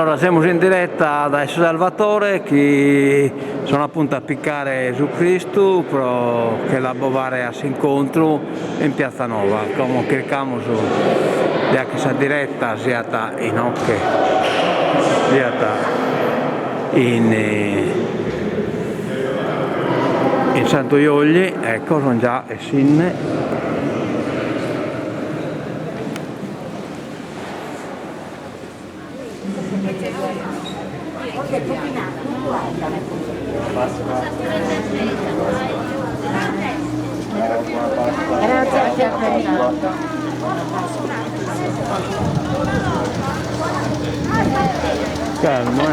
Allora siamo in diretta da Salvatore che sono appunto a piccare Gesù Cristo che la bovare a si incontro in Piazza Nova. Come cerchiamo su la questa diretta sia in ocche, sia in Santo Iogli, ecco, sono già e sinne. Calmo,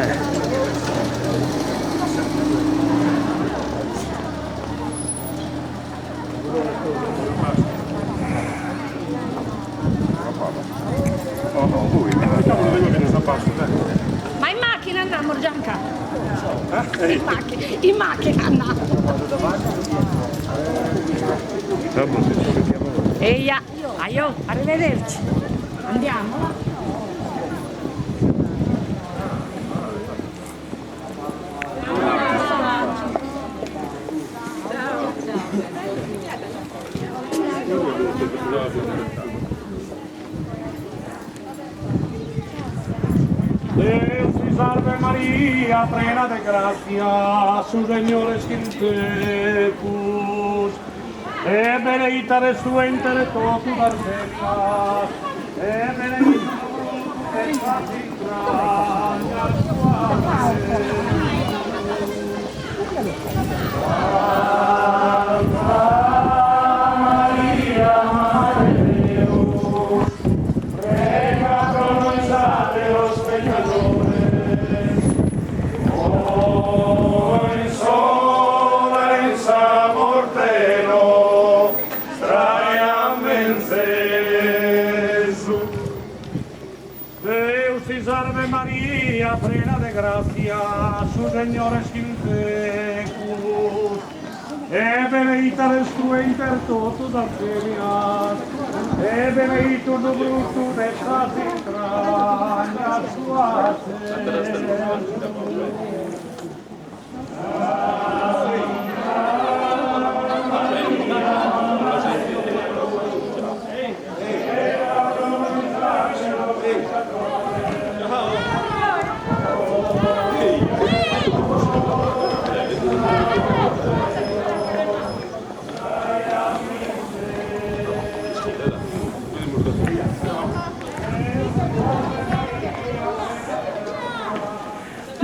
Ma in macchina andiamo, Gianca? In macchina andiamo. Eia, aio, arrivederci. Andiamo? Deus ti salve Maria, plena de gracia, su Señor es in tecus, e benedicta res tu inter totus arterias, e benedictus fructus ventris entrañas tuae. Deus ti salve Maria, plena de gracia, su Señor es in tecus, e benedicta res tu inter totus arterias, e benedictus fructus ventris entrañas tuae.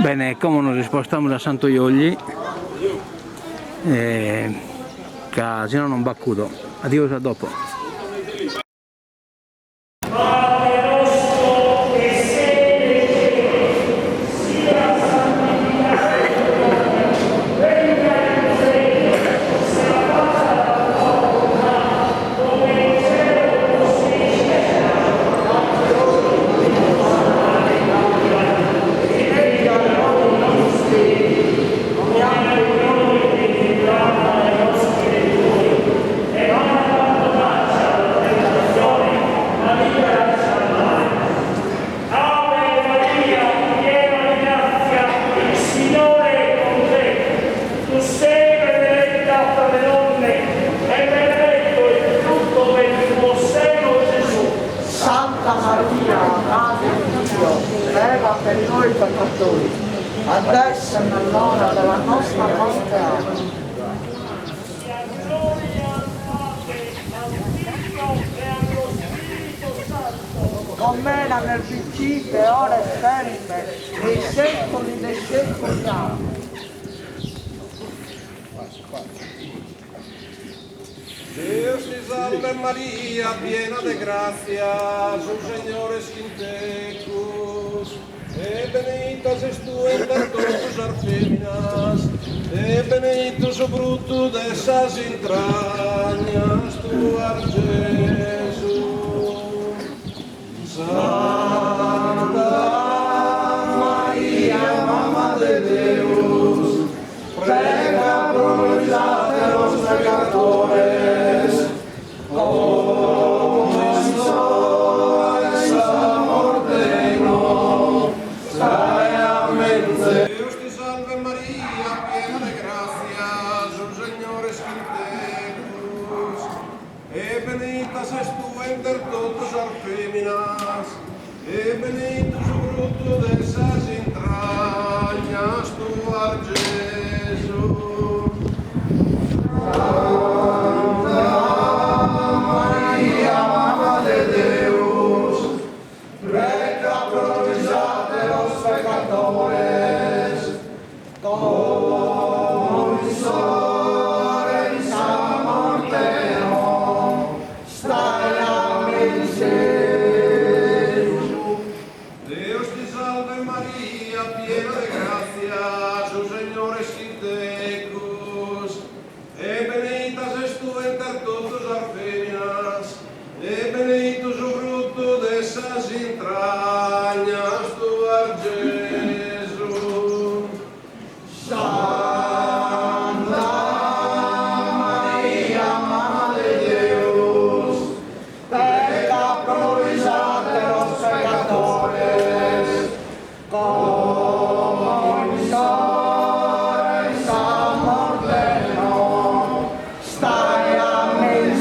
Bene, come nos spostiamo da Santo Iogli, se no non baccudo. Addio, a dopo. Prega per noi peccatori, adesso e nell'ora della nostra morte. Amen. Commena nel principio, ora e sempre, nei secoli dei secoli. Amen. Deus ti salve Maria, piena de gracia, su Señor es in tecus, e benedicta es tu inter totus arfeminas, e benedictus fructus de esas entrañas tuas, Jesús. Santa Maria, Mamma de Deus, prega pro nobis pecadores, hoy en su morte nostra. benditas es tú entre todas las féminas, benditus el fruto de esas entrañas, tu Jesús. Santa María, Mamma de Deus, ruega por nosotros los pecadores, Dios te salve María, piena de gracia, su Señor es tecus, benita es tú entre todas las féminas, benito su fruto de esas entrañas, tu Jesús. Santa María, Mamma de Dios, ruega por nosotros los pecadores, como ahora y en la muerte nuestra. Amén.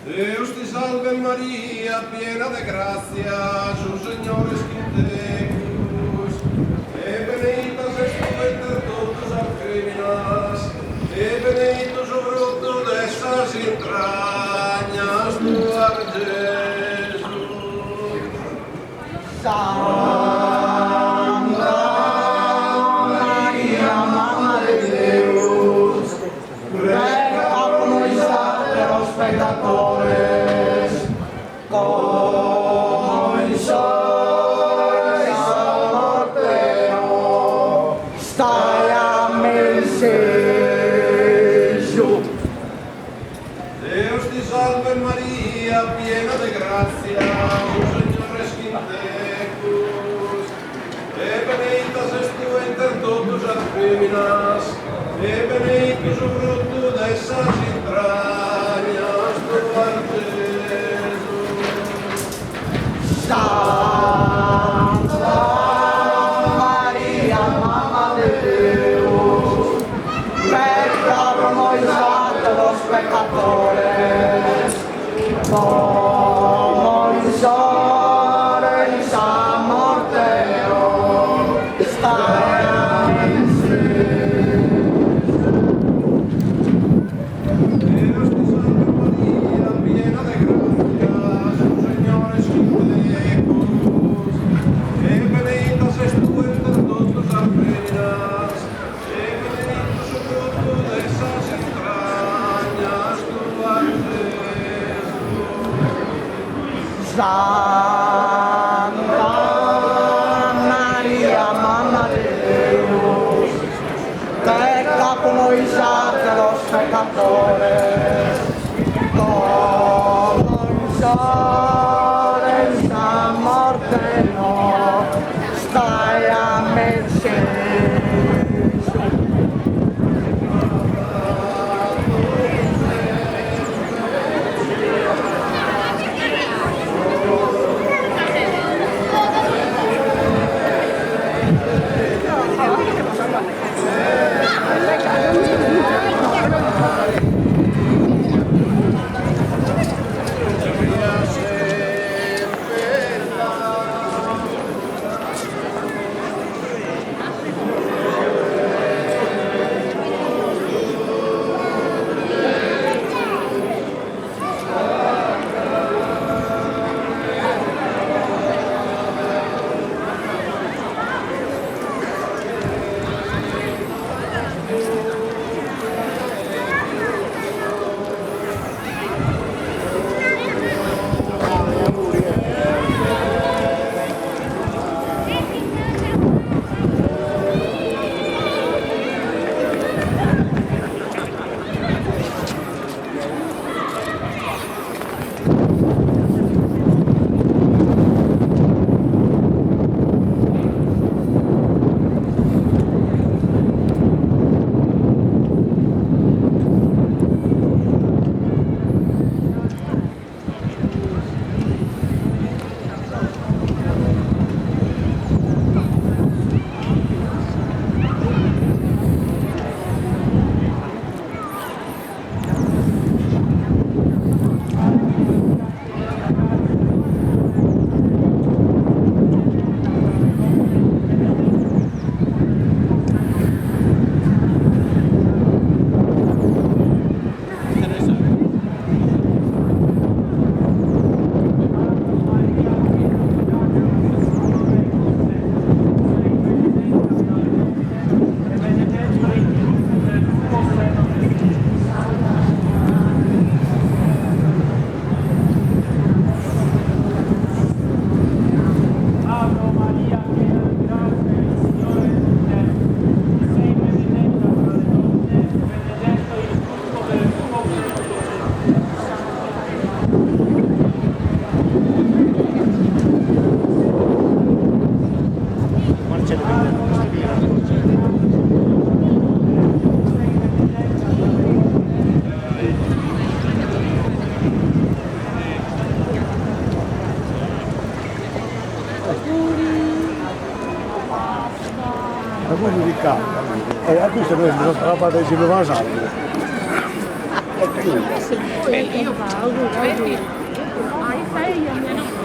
Dios te salve María, llena de gracia, su Señor es tecus, benita es tú entre todas las féminas, benito su fruto de esas entrañas, tu Jesús. Santa María, Mamma de Deus, ruega por nosotros los pecadores, como en la muerte nuestra. Amén. Dios te salve María, llena de gracia, su Señor es tecus, benita es tú entre todas las féminas, benito su fruto de esas entrañas, tu Jesús. Santa María, Mamma de Deus, ruega por nosotros los pecadores, como ahora y en la muerte nuestra. Amén. Dios te salve María, llena de gracia, su Señor es tecus, benita es tú entre todas las féminas, benito su fruto de esas entrañas, tu Jesús. Santa María, Mamma de Deus, ruega por nosotros los pecadores, como ahora en la muerte nuestra. Amén. partecipo a salve. Io pago, vedi? Hai sei a mia nonna.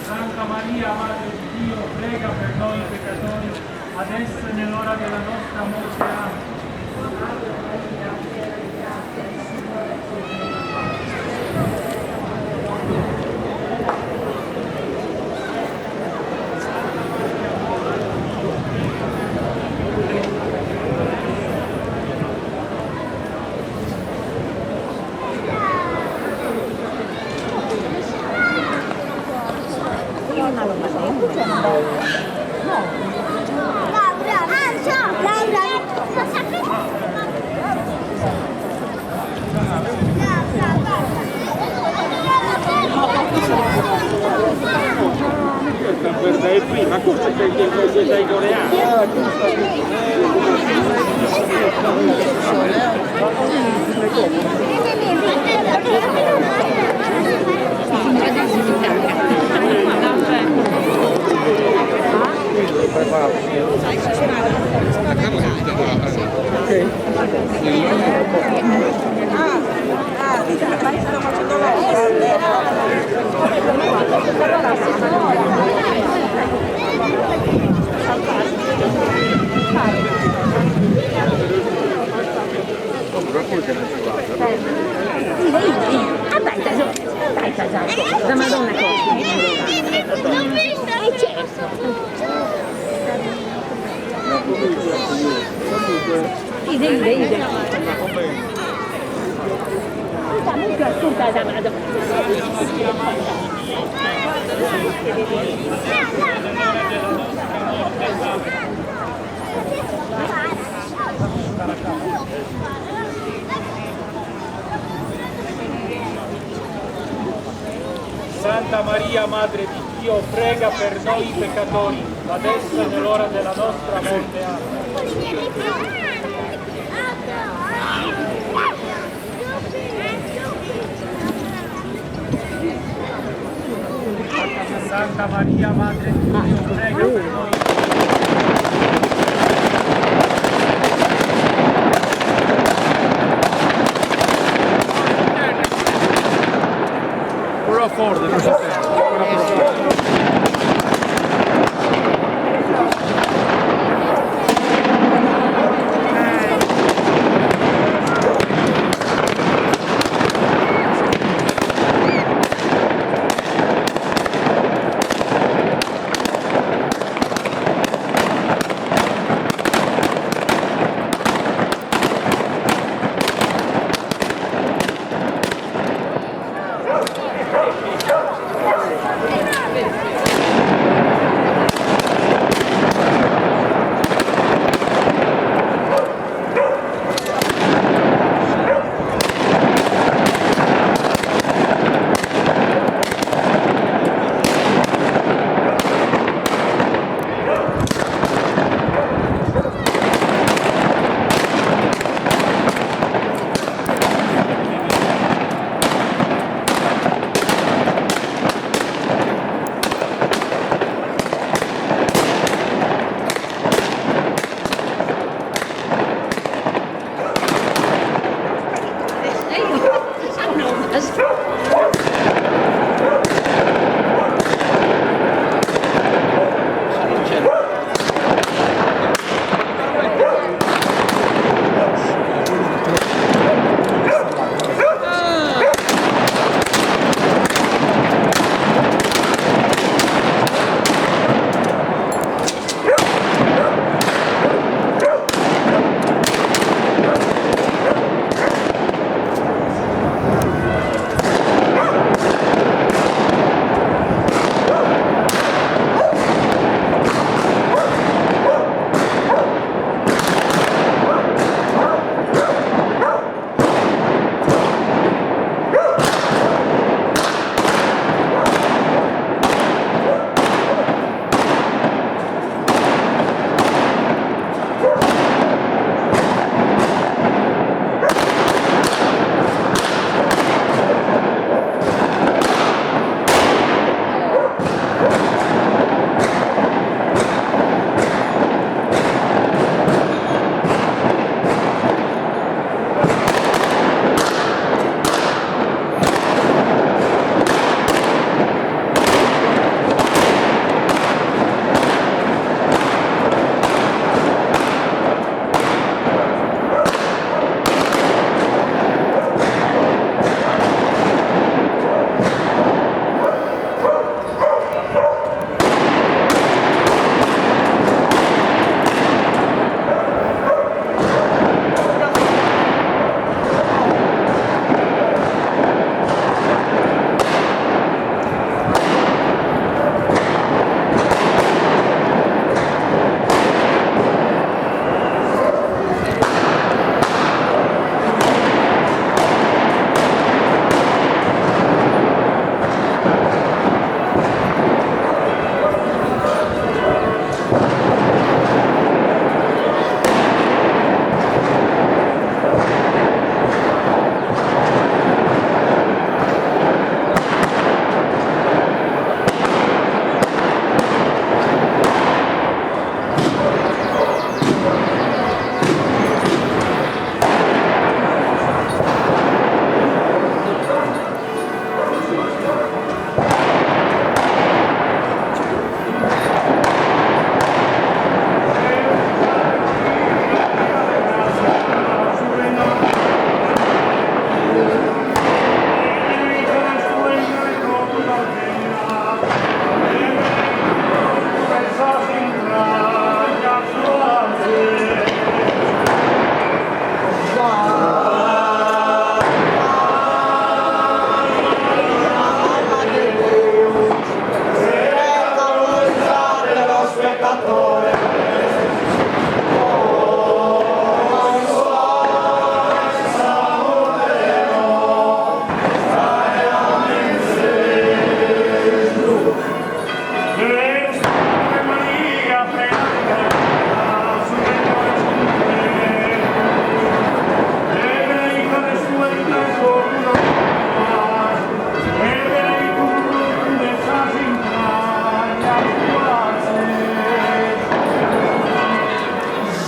Santa Maria, Madre di Dio, prega per noi peccatori, adesso e nell'ora della nostra morte. Amen. Questa è prima, cosa che sei coreano? Da Madonna ide. Ascolta da Madonna. Santa Maria, Madre di Dio, prega per noi peccatori, adesso e nell'ora della nostra morte. Amen. Santa Maria, Madre di Dio, prega per noi. Forte, non so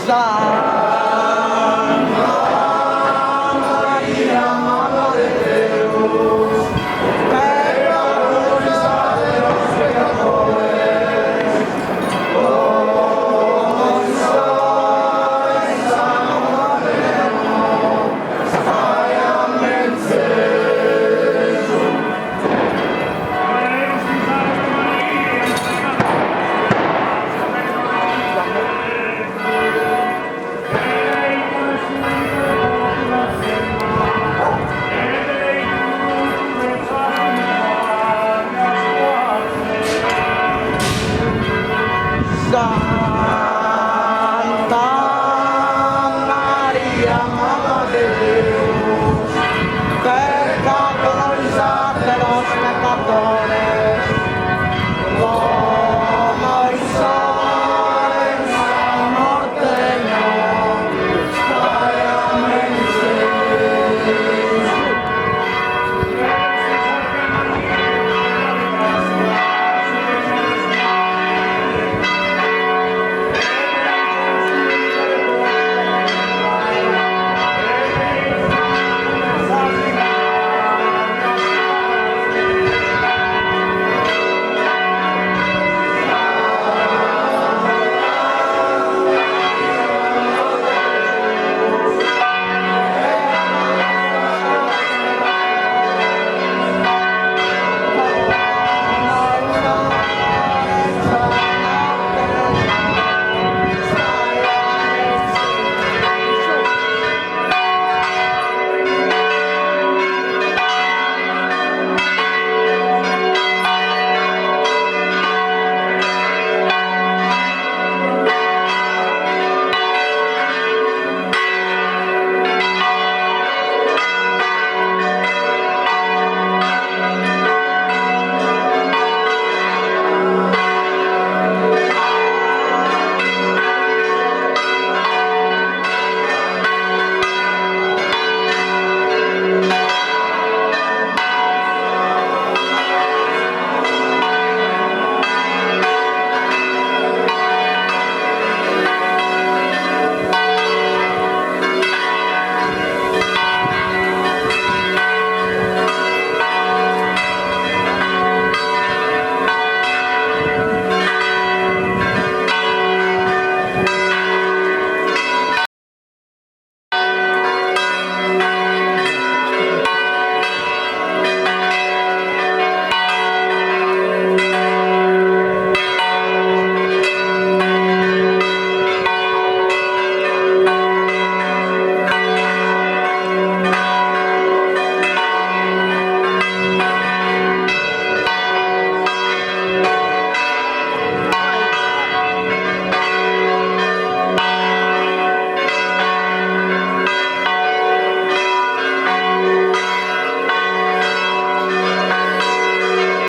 Sa